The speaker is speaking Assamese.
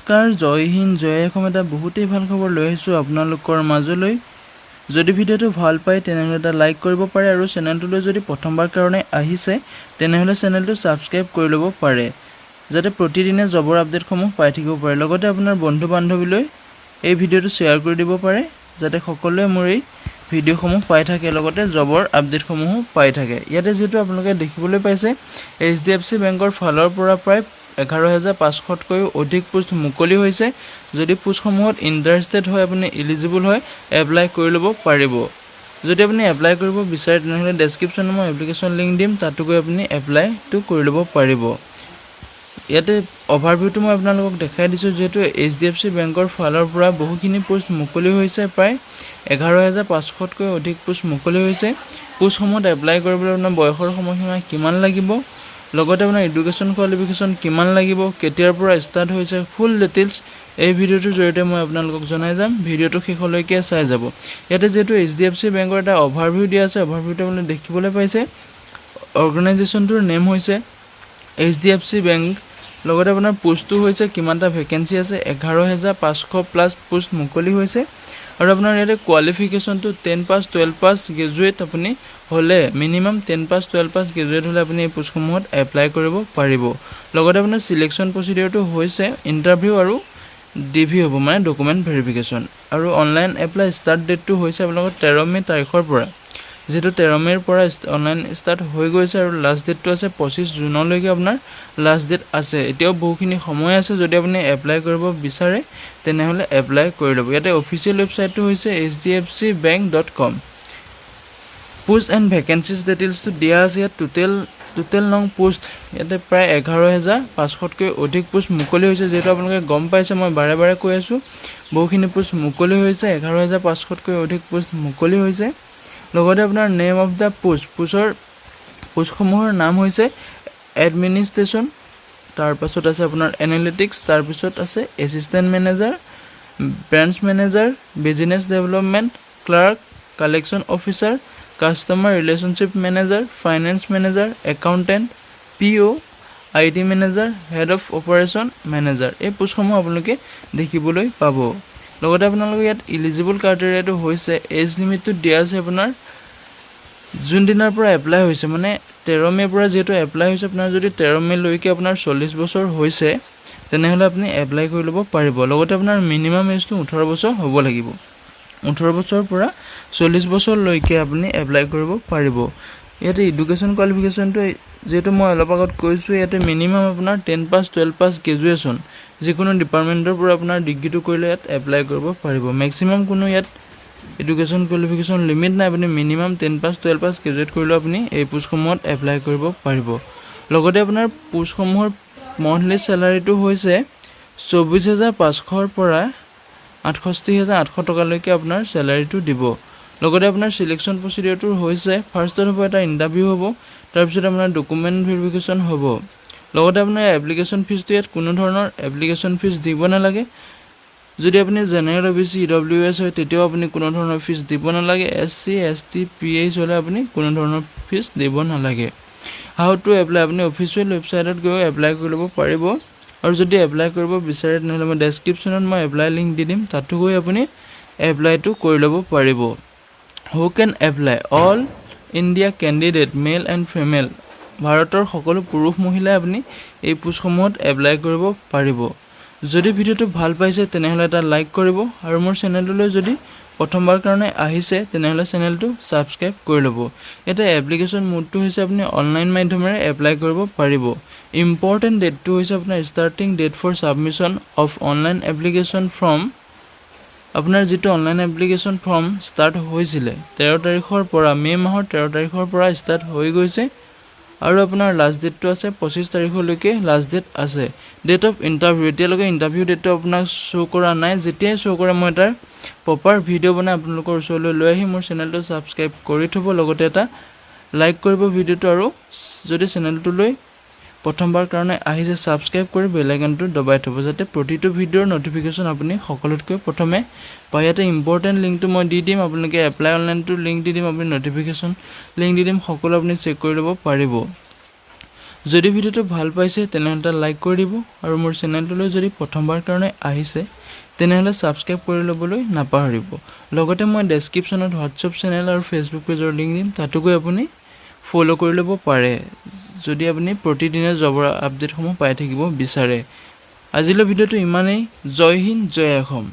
নমস্কাৰ, জয় হিন্দ, জয় অসম। এটা বহুতেই ভাল খবৰ লৈ আহিছোঁ আপোনালোকৰ মাজলৈ। যদি ভিডিঅ'টো ভাল পায় তেনেহ'লে এটা লাইক কৰিব পাৰে আৰু চেনেলটোলৈ যদি প্ৰথমবাৰ কাৰণে আহিছে তেনেহ'লে চেনেলটো ছাবস্ক্ৰাইব কৰি ল'ব পাৰে, যাতে প্ৰতিদিনে জবৰ আপডেটসমূহ পাই থাকিব পাৰে। লগতে আপোনাৰ বন্ধু বান্ধৱীলৈ এই ভিডিঅ'টো শ্বেয়াৰ কৰি দিব পাৰে, যাতে সকলোৱে মোৰ এই ভিডিঅ'সমূহ পাই থাকে, লগতে জবৰ আপডেটসমূহো পাই থাকে। ইয়াতে যিহেতু আপোনালোকে দেখিবলৈ পাইছে, HDFC বেংকৰ ফালৰ পৰা প্ৰায় 11,500তকৈও অধিক পোষ্ট মুকলি হৈছে। যদি পোষ্টসমূহত ইণ্টাৰেষ্টেড হয়, আপুনি এলিজিবল হয়, এপ্লাই কৰি ল'ব পাৰিব। যদি আপুনি এপ্লাই কৰিব বিচাৰে তেনেহ'লে ডেছক্ৰিপশ্যনত মই এপ্লিকেশ্যন লিংক দিম, তাতো গৈ আপুনি এপ্লাইটো কৰি ল'ব পাৰিব। ইয়াতে অভাৰভিউটো মই আপোনালোকক দেখাই দিছোঁ। যিহেতু HDFC বেংকৰ ফালৰ পৰা বহুখিনি পোষ্ট মুকলি হৈছে, প্ৰায় 11,500তকৈ অধিক পোষ্ট মুকলি হৈছে। পোষ্টসমূহত এপ্লাই কৰিবলৈ আপোনাৰ বয়সৰ সময়সীমা কিমান লাগিব, লগতে আপোনাৰ এডুকেশ্যন কোৱালিফিকেশ্যন কিমান লাগিব, কেতিয়াৰ পৰা ষ্টাৰ্ট হৈছে, ফুল ডিটেইলছ এই ভিডিঅ'টোৰ জৰিয়তে মই আপোনালোকক জনাই যাম। ভিডিঅ'টো শেষলৈকে চাই যাব। ইয়াতে যিহেতু HDFC বেংকৰ এটা অভাৰভিউ দিয়া আছে, অভাৰভিউটো আপুনি দেখিবলৈ পাইছে। অৰ্গেনাইজেশ্যনটোৰ নেম হৈছে HDFC বেংক, লগতে আপোনাৰ পোষ্টটো হৈছে কিমানটা ভেকেঞ্চি আছে, 11,500 প্লাছ পোষ্ট মুকলি হৈছে। আৰু আপোনাৰ ইয়াতে কোৱালিফিকেশ্যনটো 10 পাছ 12 পাছ গ্ৰেজুৱেট আপুনি হ'লে, মিনিমাম 10 পাছ 12 পাছ গ্ৰেজুৱেট হ'লে আপুনি এই পোষ্টসমূহত এপ্লাই কৰিব পাৰিব। লগতে আপোনাৰ চিলেকশ্যন প্ৰচিডিউৰটো হৈছে ইণ্টাৰভিউ আৰু DV হ'ব, মানে ডকুমেণ্ট ভেৰিফিকেশ্যন। আৰু অনলাইন এপ্লাই ষ্টাৰ্ট ডেটটো হৈছে আপোনালোকৰ 13 মে' তাৰিখৰ পৰা। যিহেতু 13 মে'ৰ পৰা অনলাইন ষ্টাৰ্ট হৈ গৈছে আৰু লাষ্ট ডেটটো আছে 25 জুনলৈকে আপোনাৰ লাষ্ট ডেট আছে। এতিয়াও বহুখিনি সময় আছে। যদি আপুনি এপ্লাই কৰিব বিচাৰে তেনেহ'লে এপ্লাই কৰি ল'ব। ইয়াতে অফিচিয়েল ৱেবছাইটটো হৈছে hdfcbank.com। পোষ্ট এণ্ড ভেকেঞ্চিজ ডিটেইলছটো দিয়া আছে ইয়াত। টোটেল নং পোষ্ট ইয়াতে প্ৰায় 11,500তকৈ অধিক পোষ্ট মুকলি হৈছে। যিহেতু আপোনালোকে গম পাইছে, মই বাৰে বাৰে কৈ আছোঁ, বহুখিনি পোষ্ট মুকলি হৈছে, 11,500তকৈ অধিক পোষ্ট মুকলি হৈছে। লগতে আপোনাৰ নেম অফ দ্য পোষ্টসমূহৰ নাম হৈছে এডমিনিষ্ট্ৰেশ্যন, তাৰপাছত আছে আপোনাৰ এনালিটিক্স, তাৰপিছত আছে assistant manager, branch manager, business development, clerk, collection officer, customer relationship manager, finance manager, accountant, PO, IT manager, head of operation manager. এই পোষ্টসমূহ আপোনালোকে দেখিবলৈ পাব। লগতে আপোনালোকে ইয়াত ইলিজিবল ক্ৰাইটেৰিয়াটো হৈছে, এজ লিমিটটো দিয়া আছে আপোনাৰ যোন দিনাৰ পৰা এপ্লাই হৈছে, মানে 13 মে'ৰ পৰা যিহেতু এপ্লাই হৈছে, আপোনাৰ যদি 13 মে'লৈকে আপোনাৰ 40 বছৰ হৈছে তেনেহ'লে আপুনি এপ্লাই কৰি ল'ব পাৰিব। লগতে আপোনাৰ মিনিমাম এজটো 18 বছৰ হ'ব লাগিব। 18 বছৰৰ পৰা 40 বছৰলৈকে আপুনি এপ্লাই কৰিব পাৰিব। ইয়াতে এডুকেশ্যন কোৱালিফিকেশ্যনটো যিহেতু মই অলপ আগত কৈছোঁ, ইয়াতে মিনিমাম আপোনাৰ 10 পাছ 12 পাছ গ্ৰেজুৱেশ্যন, যিকোনো ডিপাৰ্টমেণ্টৰ পৰা আপোনাৰ ডিগ্ৰীটো কৰিলে ইয়াত এপ্লাই কৰিব পাৰিব। মেক্সিমাম কোনো ইয়াত এডুকেশ্যন কোৱালিফিকেশ্যন লিমিট নাই। আপুনি মিনিমাম 10 পাছ 12 পাছ গ্ৰেজুৱেট কৰিলেও আপুনি এই পোষ্টসমূহত এপ্লাই কৰিব পাৰিব। লগতে আপোনাৰ পোষ্টসমূহৰ মন্থলি চেলাৰীটো হৈছে 24,500ৰ পৰা 68,800 টকালৈকে আপোনাৰ চেলাৰীটো দিব। লগতে আপোনাৰ চিলেকশ্যন প্ৰচিডিউৰটো হৈছে, ফাৰ্ষ্টত হ'ব এটা ইণ্টাৰভিউ হ'ব, তাৰপিছত আপোনাৰ ডকুমেণ্ট ভেৰিফিকেশ্যন হ'ব। লগতে আপোনাৰ এপ্লিকেশ্যন ফিজটো ইয়াত কোনো ধৰণৰ এপ্লিকেশ্যন ফিজ দিব নালাগে। যদি আপুনি জেনেৰেল OBC EWS হয় তেতিয়াও আপুনি কোনো ধৰণৰ ফিজ দিব নালাগে। SC ST PH হ'লে আপুনি কোনো ধৰণৰ ফিজ দিব নালাগে। হাউ টু এপ্লাই, আপুনি অফিচিয়েল ৱেবছাইটত গৈ এপ্লাই কৰি ল'ব পাৰিব। আৰু যদি এপ্লাই কৰিব বিচাৰে তেনেহ'লে মই ডেছক্ৰিপশ্যনত মই এপ্লাই লিংক দি দিম, তাতো গৈ আপুনি এপ্লাইটো কৰি ল'ব পাৰিব। Who can apply, all India candidate male and female, ভাৰতৰ সকলো পুৰুষ মহিলাই আপুনি এই পোষ্টসমূহত এপ্লাই কৰিব পাৰিব। যদি ভিডিঅ'টো ভাল পাইছে তেনেহ'লে এটা লাইক কৰিব, আৰু মোৰ চেনেলটোলৈ যদি প্ৰথমবাৰ কাৰণে আহিছে তেনেহ'লে চেনেলটো ছাবস্ক্ৰাইব কৰি ল'ব। ইয়াতে এপ্লিকেশ্যন মোডটো হৈছে আপুনি অনলাইন মাধ্যমেৰে এপ্লাই কৰিব পাৰিব। ইম্পৰ্টেণ্ট ডেটটো হৈছে আপোনাৰ starting date for submission of online application form. আপোনাৰ যিটো অনলাইন এপ্লিকেশ্যন ফৰ্ম ষ্টাৰ্ট হৈছিলে 13 তাৰিখৰ পৰা, মে' মাহৰ 13 তাৰিখৰ পৰা ষ্টাৰ্ট হৈ গৈছে। আৰু আপোনাৰ লাষ্ট ডেটটো আছে 25 তাৰিখলৈকে লাষ্ট ডেট আছে। ডেট অফ ইণ্টাৰভিউ, এতিয়ালৈকে ইণ্টাৰভিউ ডেটটো আপোনাক শ্ব' কৰা নাই। যেতিয়াই শ্ব' কৰে মই এটা প্ৰপাৰ ভিডিঅ' বনাই আপোনালোকৰ ওচৰলৈ লৈ আহি মোৰ চেনেলটো ছাবস্ক্ৰাইব কৰি থ'ব, লগতে এটা লাইক কৰিব ভিডিঅ'টো, আৰু যদি চেনেলটোলৈ প্ৰথমবাৰ কাৰণে আহিছে ছাবস্ক্ৰাইব কৰি বেল আইকনটো দবাই থ'ব, যাতে প্ৰতিটো ভিডিঅ'ৰ ন'টিফিকেশ্যন আপুনি সকলোতকৈ প্ৰথমে পায়। ইয়াতে ইম্পৰ্টেণ্ট লিংকটো মই দি দিম, আপোনালোকে এপ্লাই অনলাইনটো লিংক দি দিম, আপুনি ন'টিফিকেশ্যন লিংক দি দিম, সকলো আপুনি চেক কৰি ল'ব পাৰিব। যদি ভিডিওটো ভাল পাইছে তেনেহ'লে লাইক কৰি দিব আৰু মোৰ চেনেলটোলৈ যদি প্ৰথমবাৰ কাৰণে আহিছে তেনেহ'লে ছাবস্ক্ৰাইব কৰি ল'বলৈ নাপাহৰিব। লগতে মই ডেছক্ৰিপশ্যনত হোৱাটছআপ চেনেল আৰু ফেচবুক পেজৰ লিংক দিম, তাতো গৈ আপুনি ফ'ল' কৰি ল'ব পাৰে যদি আপুনি প্ৰতিদিনে জবৰ আপডেটসমূহ পাই থাকিব বিচাৰে। আজিলৈ ভিডিঅ'টো ইমানেই। জয় হিন্দ, জয় অসম।